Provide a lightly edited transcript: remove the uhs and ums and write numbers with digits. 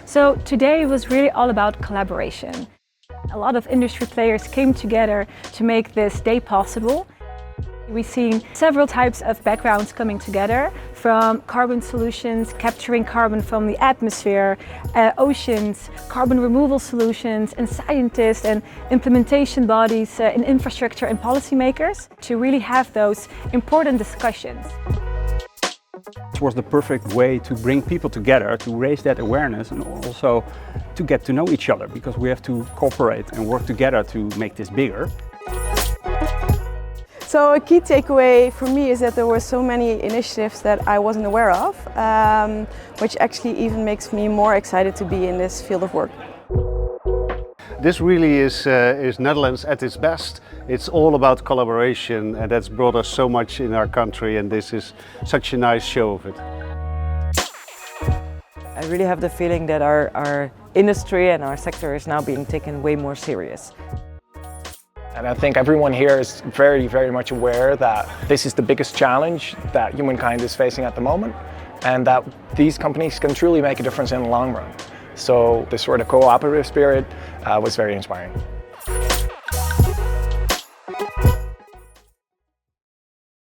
So today was really all about collaboration. A lot of industry players came together to make this day possible. We've seen several types of backgrounds coming together, from carbon solutions, capturing carbon from the atmosphere, oceans, carbon removal solutions, and scientists and implementation bodies in infrastructure and policymakers to really have those important discussions. It was the perfect way to bring people together, to raise that awareness and also to get to know each other, because we have to cooperate and work together to make this bigger. So a key takeaway for me is that there were so many initiatives that I wasn't aware of, which actually even makes me more excited to be in this field of work. This really is Netherlands at its best. It's all about collaboration, and that's brought us so much in our country, and this is such a nice show of it. I really have the feeling that our industry and our sector is now being taken way more serious. And I think everyone here is very, very much aware that this is the biggest challenge that humankind is facing at the moment, and that these companies can truly make a difference in the long run. So this sort of cooperative spirit was very inspiring.